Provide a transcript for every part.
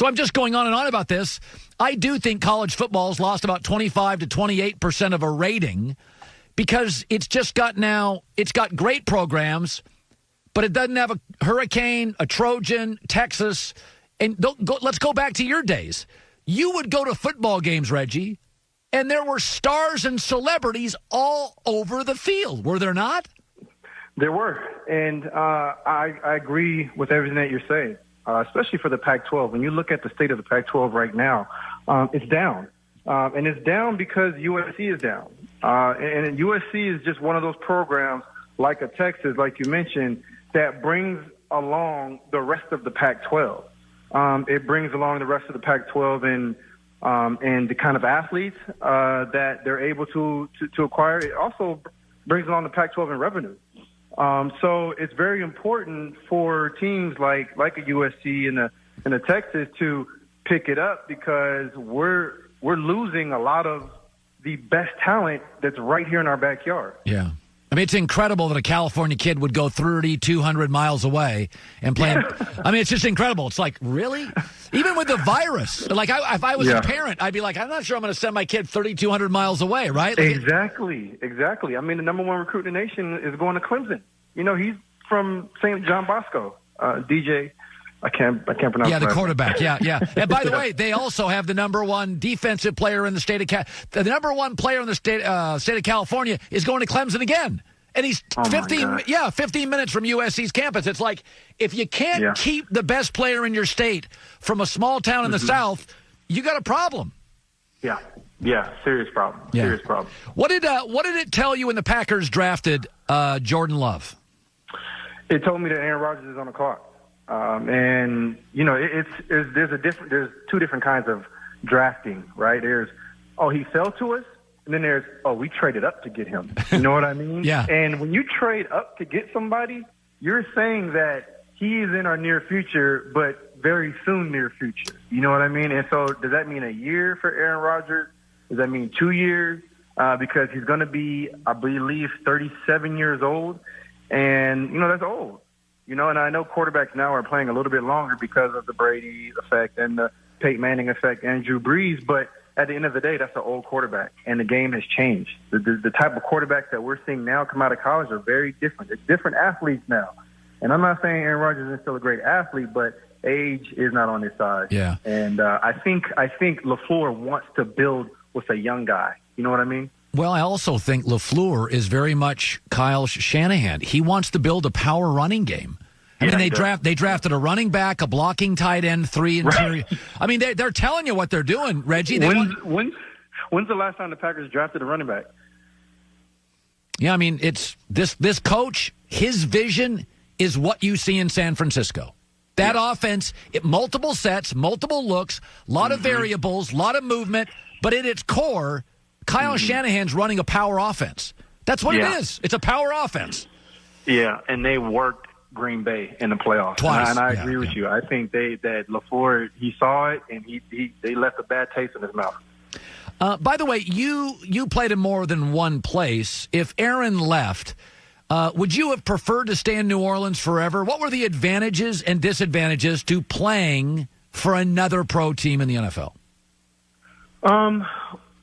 So I'm just going on and on about this. I do think college football's lost about 25 to 28% of a rating because it's got great programs, but it doesn't have a Hurricane, a Trojan, Texas. And let's go back to your days. You would go to football games, Reggie, and there were stars and celebrities all over the field. Were there not? There were. And I agree with everything that you're saying, especially for the Pac-12. When you look at the state of the Pac-12 right now, it's down. And it's down because USC is down. And USC is just one of those programs, like a Texas, like you mentioned, that brings along the rest of the Pac-12. It brings along the rest of the Pac-12 and the kind of athletes that they're able to acquire. It also brings along the Pac-12 in revenue. So it's very important for teams like a USC and a Texas to pick it up because we're losing a lot of the best talent that's right here in our backyard. Yeah. I mean, it's incredible that a California kid would go 3,200 miles away and play. I mean, it's just incredible. It's like, really? Even with the virus. Like, if I was a parent, I'd be like, I'm not sure I'm going to send my kid 3,200 miles away, right? Like, Exactly. I mean, the number one recruit in the nation is going to Clemson. You know, he's from St. John Bosco, DJ. I can't pronounce. Yeah, the quarterback. Yeah. And by the way, they also have the number one defensive player in the state of the number one player in the state of California is going to Clemson again, and he's 15 minutes from USC's campus. It's like if you can't keep the best player in your state from a small town in the South, you got a problem. Yeah, serious problem. Yeah. Serious problem. What did it tell you when the Packers drafted Jordan Love? It told me that Aaron Rodgers is on the clock. And you know, there's two different kinds of drafting, right? There's, he fell to us, and then there's, we traded up to get him. You know what I mean? Yeah. And when you trade up to get somebody, you're saying that he is in our near future, but very soon near future. You know what I mean? And so does that mean a year for Aaron Rodgers? Does that mean 2 years? Because he's going to be, I believe, 37 years old. And, you know, that's old. You know, and I know quarterbacks now are playing a little bit longer because of the Brady effect and the Peyton Manning effect and Drew Brees. But at the end of the day, that's an old quarterback, and the game has changed. The type of quarterbacks that we're seeing now come out of college are very different. It's different athletes now. And I'm not saying Aaron Rodgers is still a great athlete, but age is not on his side. Yeah. And I think LaFleur wants to build with a young guy. You know what I mean? Well, I also think LaFleur is very much Kyle Shanahan. He wants to build a power running game. I mean, they drafted a running back, a blocking tight end, 3 interior. Right. I mean, they're telling you what they're doing, Reggie. When's the last time the Packers drafted a running back? Yeah, I mean, it's this coach, his vision is what you see in San Francisco. That offense, multiple sets, multiple looks, a lot of variables, a lot of movement, but at its core, Kyle Shanahan's running a power offense. That's what it is. It's a power offense. Yeah, and they worked Green Bay in the playoffs. Twice. And I agree with you. I think that LaFleur, he saw it, and they left a bad taste in his mouth. By the way, you played in more than one place. If Aaron left, would you have preferred to stay in New Orleans forever? What were the advantages and disadvantages to playing for another pro team in the NFL?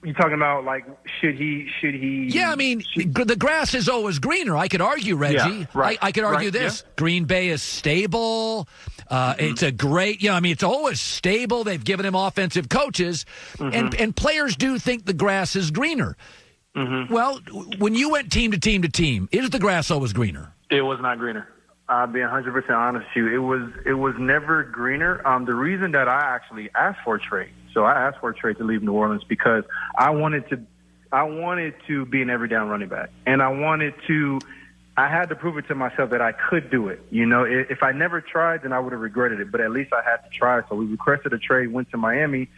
You talking about, like, should he? Yeah, I mean, the grass is always greener. I could argue, Reggie. Yeah, right. I could argue this. Yeah. Green Bay is stable. It's a great, it's always stable. They've given him offensive coaches. And players do think the grass is greener. Well, when you went team to team to team, is the grass always greener? It was not greener. I'll be 100% honest with you. It was never greener. The reason that I actually asked for a trade, so I asked for a trade to leave New Orleans because I wanted to be an every down running back, and I had to prove it to myself that I could do it. You know, if I never tried, then I would have regretted it. But at least I had to try. So we requested a trade, went to Miami,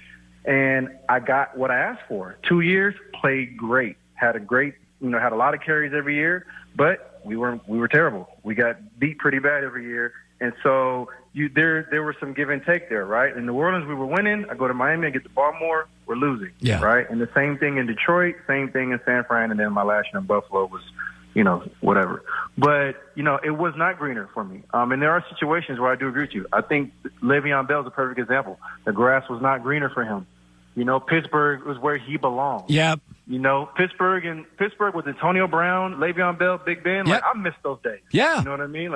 and I got what I asked for. 2 years, played great, had a lot of carries every year, but we were terrible. We got beat pretty bad every year, and so there was some give and take there, right? In New Orleans, we were winning. I go to Miami, I get the ball more, we're losing, right? And the same thing in Detroit, same thing in San Fran, and then my last year in Buffalo was whatever. But, it was not greener for me. And there are situations where I do agree with you. I think Le'Veon Bell is a perfect example. The grass was not greener for him. Pittsburgh was where he belonged. Yep. Pittsburgh with Antonio Brown, Le'Veon Bell, Big Ben. Yep. I miss those days. Yeah. You know what I mean?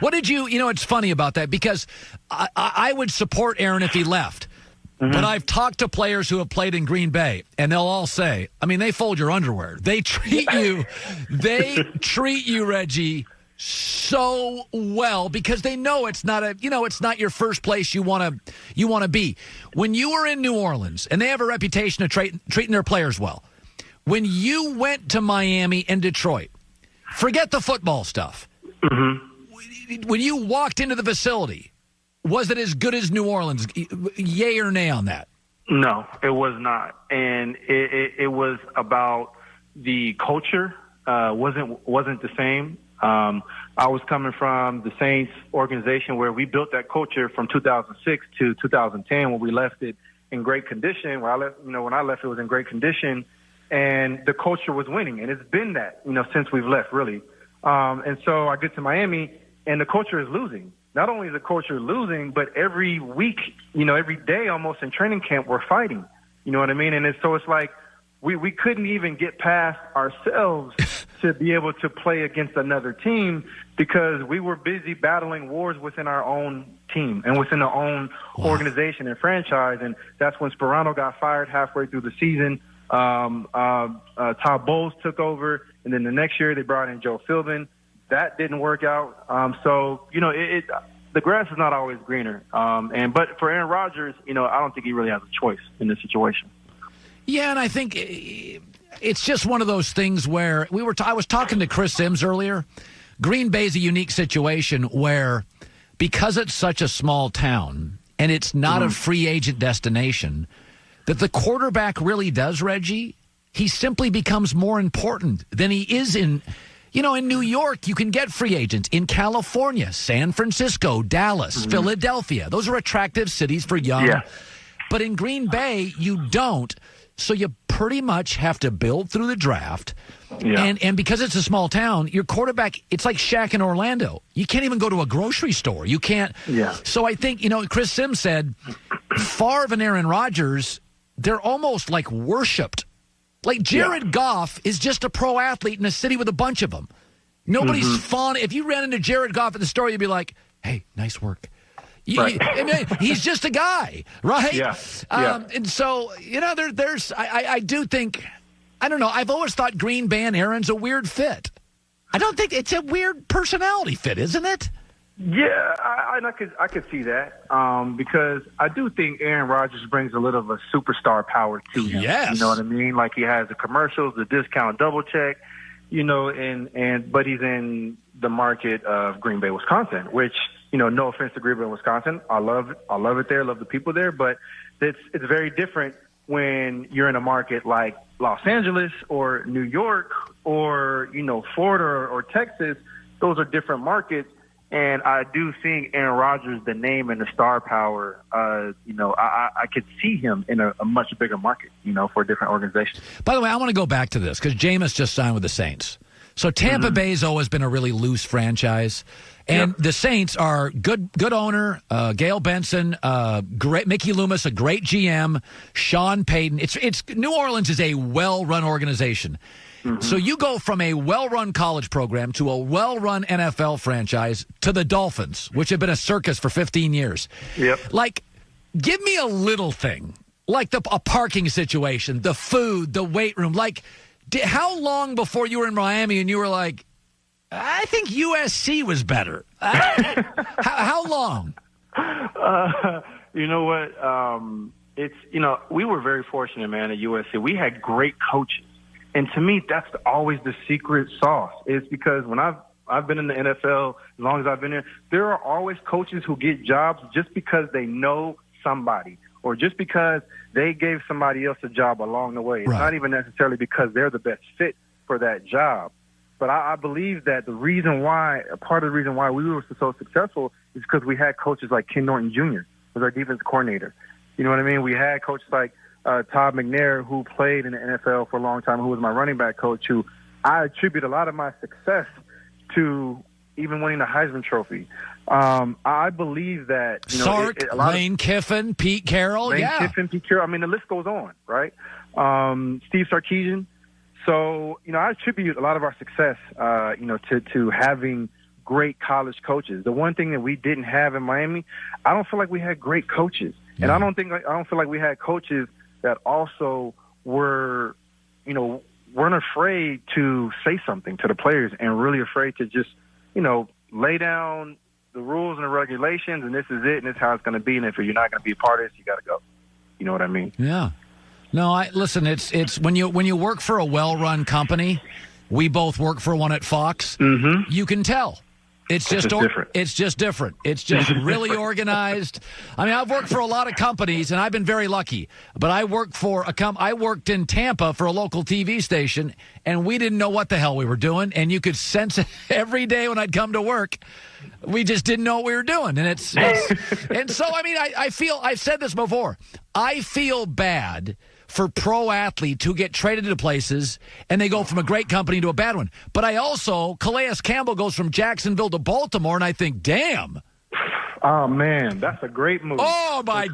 What did it's funny about that because I would support Aaron if he left. Mm-hmm. But I've talked to players who have played in Green Bay, and they'll all say, they fold your underwear. They treat you, Reggie, so well because they know it's not it's not your first place you want to be. When you were in New Orleans, and they have a reputation of treating their players well, when you went to Miami and Detroit, forget the football stuff. Mm-hmm. When you walked into the facility, was it as good as New Orleans? Yay or nay on that? No, it was not. And it was about the culture wasn't the same. I was coming from the Saints organization where we built that culture from 2006 to 2010 when we left it in great condition. When I left, it was in great condition, and the culture was winning. And it's been that, since we've left, really. And so I get to Miami, and the culture is losing. Not only is the culture losing, but every week, every day almost in training camp, we're fighting. You know what I mean? And it's like we couldn't even get past ourselves to be able to play against another team because we were busy battling wars within our own team and within our own organization and franchise. And that's when Sperano got fired halfway through the season. Todd Bowles took over, and then the next year they brought in Joe Philbin. That didn't work out. The grass is not always greener. But for Aaron Rodgers, I don't think he really has a choice in this situation. Yeah, and I think it's just one of those things where I was talking to Chris Sims earlier. Green Bay's a unique situation where because it's such a small town and it's not a free agent destination, that the quarterback really does, Reggie, he simply becomes more important than he is in New York, you can get free agents. In California, San Francisco, Dallas, Philadelphia. Those are attractive cities for young. Yeah. But in Green Bay, you don't. So you pretty much have to build through the draft. Yeah. And because it's a small town, your quarterback, it's like Shaq in Orlando. You can't even go to a grocery store. You can't. Yeah. So I think, Chris Sims said, Favre and Aaron Rodgers, they're almost like worshipped. Like Jared Goff is just a pro athlete in a city with a bunch of them. Nobody's fond. If you ran into Jared Goff at the store, you'd be like, hey, nice work. Right. He's just a guy, right? Yeah. And so, I do think, I don't know, I've always thought Green Bay and Aaron's a weird fit. I don't think it's a weird personality fit, isn't it? Yeah, I could see that because I do think Aaron Rodgers brings a little of a superstar power to him. Yes. You know what I mean? Like he has the commercials, the discount double check, but he's in the market of Green Bay, Wisconsin, which, no offense to Green Bay, Wisconsin. I love it there, love the people there, but it's very different when you're in a market like Los Angeles or New York or, Florida or Texas. Those are different markets. And I do think Aaron Rodgers, the name and the star power, I could see him in a much bigger market, for a different organization. By the way, I want to go back to this because Jameis just signed with the Saints. So Tampa Bay's always been a really loose franchise. And the Saints are good owner, Gail Benson, great Mickey Loomis, a great GM, Sean Payton. It's New Orleans is a well-run organization. So you go from a well-run college program to a well-run NFL franchise to the Dolphins, which have been a circus for 15 years. Yep. Like, give me a little thing, like a parking situation, the food, the weight room. Like, how long before you were in Miami and you were like, I think USC was better? How long? You know what? We were very fortunate, man, at USC. We had great coaches. And to me, that's always the secret sauce. It's because when I've been in the NFL, as long as I've been there are always coaches who get jobs just because they know somebody or just because they gave somebody else a job along the way. It's not even necessarily because they're the best fit for that job. But I believe that part of the reason why we were so successful is because we had coaches like Ken Norton Jr. was our defense coordinator. You know what I mean? We had coaches like Todd McNair, who played in the NFL for a long time, who was my running back coach, who I attribute a lot of my success to even winning the Heisman Trophy. I believe that Sark, Lane Kiffin, Pete Carroll, Kiffin, Pete Carroll. I mean, the list goes on, right? Steve Sarkisian. So I attribute a lot of our success, to having great college coaches. The one thing that we didn't have in Miami, I don't feel like we had great coaches, and I don't feel like we had coaches that also weren't afraid to say something to the players and really afraid to just lay down the rules and the regulations, and this is it, and this is how it's going to be, and if you're not going to be a part of this, you got to go. You know what I mean? Yeah. No, listen, it's when you work for a well-run company, we both work for one at Fox, you can tell. It's just different. It's just different. It's just really organized. I mean, I've worked for a lot of companies, and I've been very lucky. But I worked I worked in Tampa for a local TV station, and we didn't know what the hell we were doing. And you could sense it every day when I'd come to work. We just didn't know what we were doing, and it's and so I mean, I feel I've said this before. I feel bad for pro athletes who get traded to places and they go from a great company to a bad one. But I also, Calais Campbell goes from Jacksonville to Baltimore, and I think, damn. Oh, man, that's a great move. Oh, my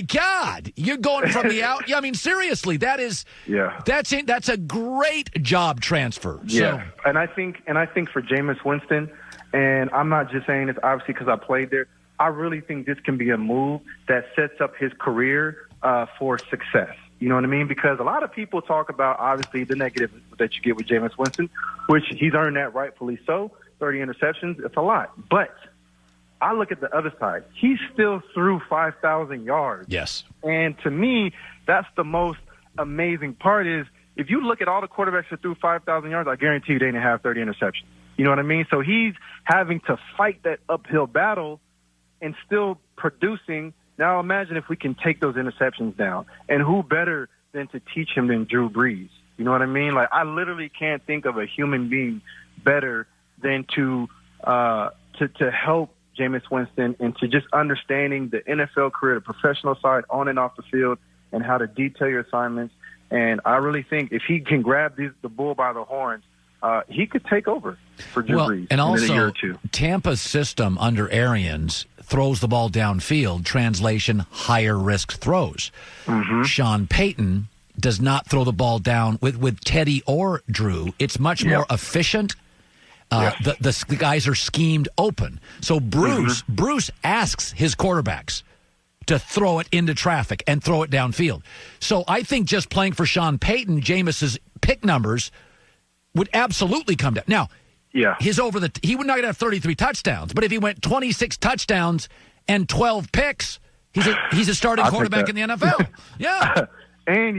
God. You're going from the out. Yeah, I mean, seriously, that's a great job transfer. Yeah, so. and I think for Jameis Winston, and I'm not just saying this obviously because I played there, I really think this can be a move that sets up his career for success. You know what I mean? Because a lot of people talk about, obviously, the negative that you get with Jameis Winston, which he's earned that rightfully so. 30 interceptions, it's a lot. But I look at the other side. He still threw 5,000 yards. Yes. And to me, that's the most amazing part is if you look at all the quarterbacks that threw 5,000 yards, I guarantee you they didn't have 30 interceptions. You know what I mean? So he's having to fight that uphill battle and still producing. Now imagine if we can take those interceptions down. And who better than to teach him than Drew Brees? You know what I mean? Like, I literally can't think of a human being better than to help Jameis Winston into just understanding the NFL career, the professional side, on and off the field, and how to detail your assignments. And I really think if he can grab the bull by the horns, he could take over for Drew Brees and also, in a year or two. Tampa's system under Arians throws the ball downfield, translation, higher risk throws. Sean Payton does not throw the ball down with Teddy or Drew. It's much more efficient. The guys are schemed open. So Bruce asks his quarterbacks to throw it into traffic and throw it downfield. So I think just playing for Sean Payton, Jameis's pick numbers would absolutely come down. Now, he would not have 33 touchdowns, but if he went 26 touchdowns and 12 picks, he's a starting quarterback in the NFL. Yeah. and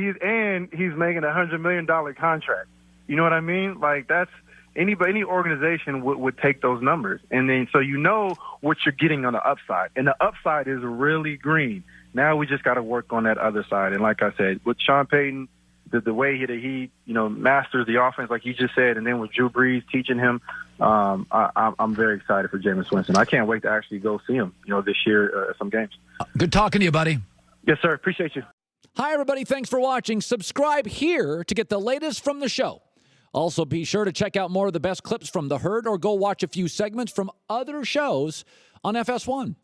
he's making $100 million contract. You know what I mean? Like, that's any organization would take those numbers. And then so you know what you're getting on the upside. And the upside is really green. Now we just got to work on that other side. And like I said, with Sean Payton, the way that he masters the offense, like you just said, and then with Drew Brees teaching him, I'm very excited for Jameis Winston. I can't wait to actually go see him, this year at some games. Good talking to you, buddy. Yes, sir. Appreciate you. Hi, everybody. Thanks for watching. Subscribe here to get the latest from the show. Also, be sure to check out more of the best clips from The Herd or go watch a few segments from other shows on FS1.